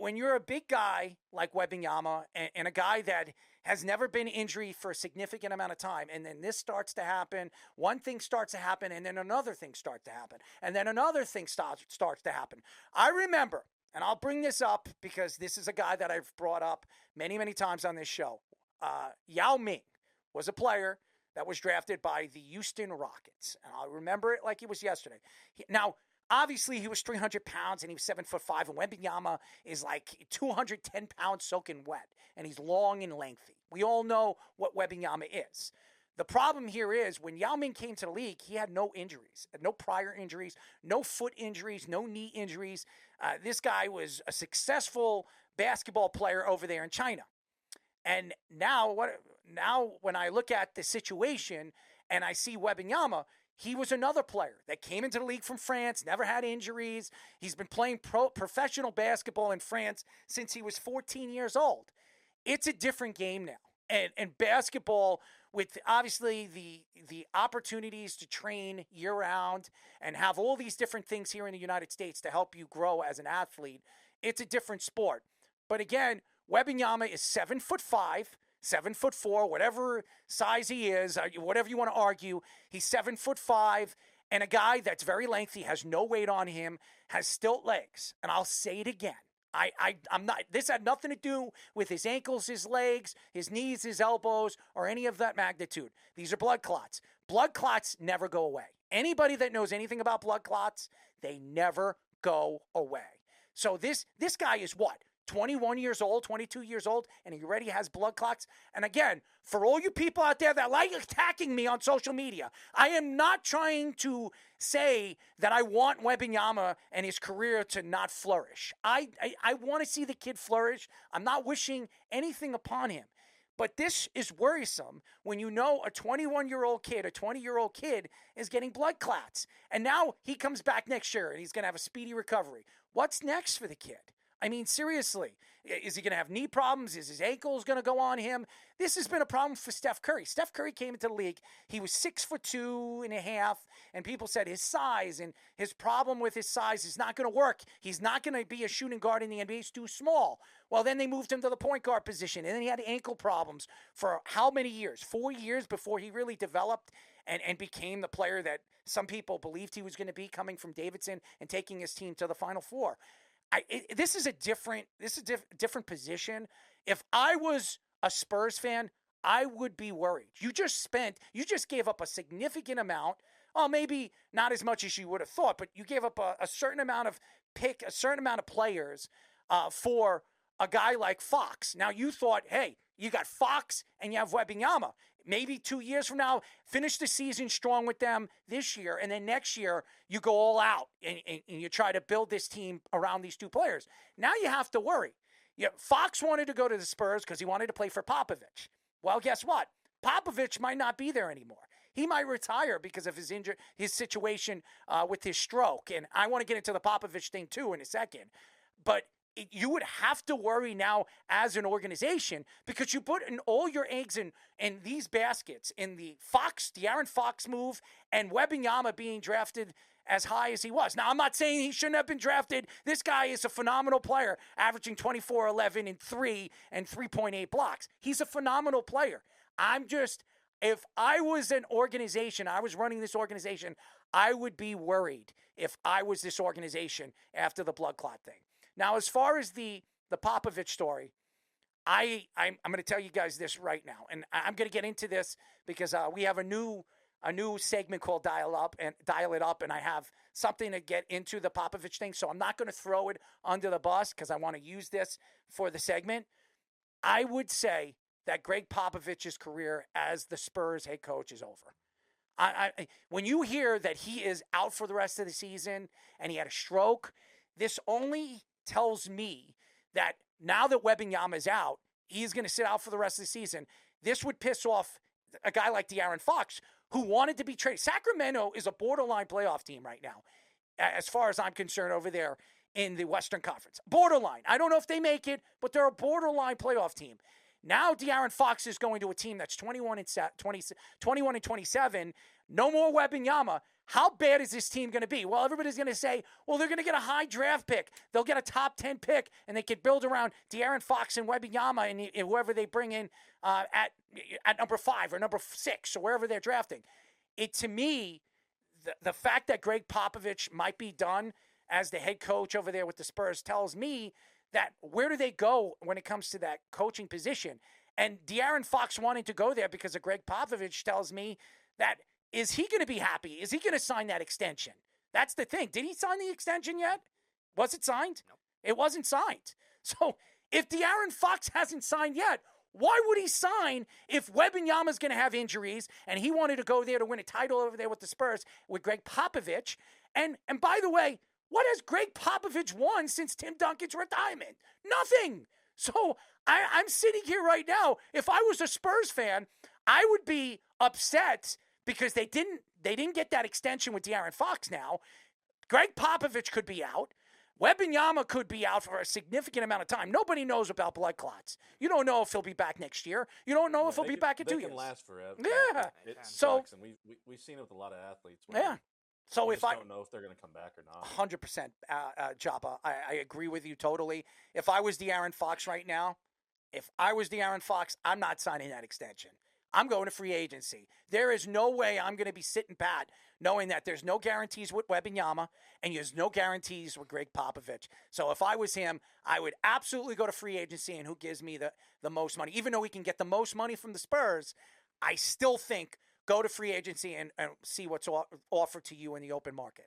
when you're a big guy like Wembanyama and a guy that has never been injured for a significant amount of time, and then this starts to happen, one thing starts to happen, and then another thing starts to happen, and then another thing starts to happen. I remember, and I'll bring this up because this is a guy that I've brought up many, many times on this show. Yao Ming was a player that was drafted by the Houston Rockets, and I remember it like it was yesterday. Now, obviously, he was 300 pounds and he was 7'5", and Wembanyama is like 210 pounds soaking wet, and he's long and lengthy. We all know what Wembanyama is. The problem here is when Yao Ming came to the league, he had no injuries, no prior injuries, no foot injuries, no knee injuries. This guy was a successful basketball player over there in China. And now when I look at the situation and I see Wembanyama, he was another player that came into the league from France, never had injuries. He's been playing professional basketball in France since he was 14 years old. It's a different game now. And basketball, with obviously the opportunities to train year-round and have all these different things here in the United States to help you grow as an athlete, it's a different sport. But again, Wembanyama is 7'5", 7'4", whatever size he is, whatever you want to argue. He's 7'5", and a guy that's very lengthy, has no weight on him, has stilt legs. And I'll say it again. I'm not. This had nothing to do with his ankles, his legs, his knees, his elbows, or any of that magnitude. These are blood clots. Blood clots never go away. Anybody that knows anything about blood clots, they never go away. So this guy is what? 21 years old, 22 years old, and he already has blood clots. And again, for all you people out there that like attacking me on social media, I am not trying to say that I want Wembanyama and his career to not flourish. I want to see the kid flourish. I'm not wishing anything upon him. But this is worrisome when you know a 21-year-old kid, a 20-year-old kid is getting blood clots. And now he comes back next year and he's going to have a speedy recovery. What's next for the kid? I mean, seriously, is he going to have knee problems? Is his ankles going to go on him? This has been a problem for Steph Curry. Steph Curry came into the league. He was 6'2.5", and people said his size and his problem with his size is not going to work. He's not going to be a shooting guard in the NBA. He's too small. Well, then they moved him to the point guard position, and then he had ankle problems for how many years? 4 years before he really developed and became the player that some people believed he was going to be, coming from Davidson and taking his team to the Final Four. This is a different position. If I was a Spurs fan, I would be worried. You just gave up a significant amount. Oh, maybe not as much as you would have thought, but you gave up a certain amount of a certain amount of players for a guy like Fox. Now you thought, hey, you got Fox and you have Wembanyama. Maybe 2 years from now, finish the season strong with them this year, and then next year you go all out and you try to build this team around these two players. Now you have to worry. Fox wanted to go to the Spurs because he wanted to play for Popovich. Well, guess what? Popovich might not be there anymore. He might retire because of his situation with his stroke. And I want to get into the Popovich thing too in a second. But you would have to worry now as an organization because you put in all your eggs in these baskets in the De'Aaron Fox move and Wembanyama being drafted as high as he was. Now, I'm not saying he shouldn't have been drafted. This guy is a phenomenal player, averaging 24, 11, and 3 and 3.8 blocks. He's a phenomenal player. If I was an organization, I was running this organization, I would be worried if I was this organization after the blood clot thing. Now, as far as the Popovich story, I'm going to tell you guys this right now, and I'm going to get into this because we have a new segment called Dial It Up, and I have something to get into the Popovich thing, so I'm not going to throw it under the bus because I want to use this for the segment. I would say that Greg Popovich's career as the Spurs head coach is over. When you hear that he is out for the rest of the season and he had a stroke, this only tells me that now that Wembanyama is out, he's going to sit out for the rest of the season. This would piss off a guy like De'Aaron Fox, who wanted to be traded. Sacramento is a borderline playoff team right now, as far as I'm concerned, over there in the Western Conference. Borderline. I don't know if they make it, but they're a borderline playoff team. Now De'Aaron Fox is going to a team that's 21 and 27. No more Wembanyama. how bad is this team going to be? Well, everybody's going to say, well, they're going to get a high draft pick. They'll get a top 10 pick, and they could build around De'Aaron Fox and Wembanyama and whoever they bring in at number 5 or number 6 or wherever they're drafting. To me, the fact that Greg Popovich might be done as the head coach over there with the Spurs tells me that where do they go when it comes to that coaching position? And De'Aaron Fox wanting to go there because of Greg Popovich tells me that is he going to be happy? Is he going to sign that extension? That's the thing. Did he sign the extension yet? Was it signed? Nope. It wasn't signed. So if De'Aaron Fox hasn't signed yet, why would he sign if Wembanyama's going to have injuries and he wanted to go there to win a title over there with the Spurs with Greg Popovich? And by the way, what has Greg Popovich won since Tim Duncan's retirement? Nothing. So I'm sitting here right now. If I was a Spurs fan, I would be upset because they didn't get that extension with De'Aaron Fox now. Greg Popovich could be out. Wembanyama could be out for a significant amount of time. Nobody knows about blood clots. You don't know if he'll be back next year. You don't know if he'll be back in 2 years. They can last forever. Yeah. It so sucks, and we've seen it with a lot of athletes. Yeah. So if I don't know if they're going to come back or not. 100%, Joba, I agree with you totally. If I was De'Aaron Fox right now, I'm not signing that extension. I'm going to free agency. There is no way I'm going to be sitting pat knowing that there's no guarantees with Wembanyama and there's no guarantees with Greg Popovich. So if I was him, I would absolutely go to free agency and who gives me the most money. Even though we can get the most money from the Spurs, I still think go to free agency and see what's offered to you in the open market.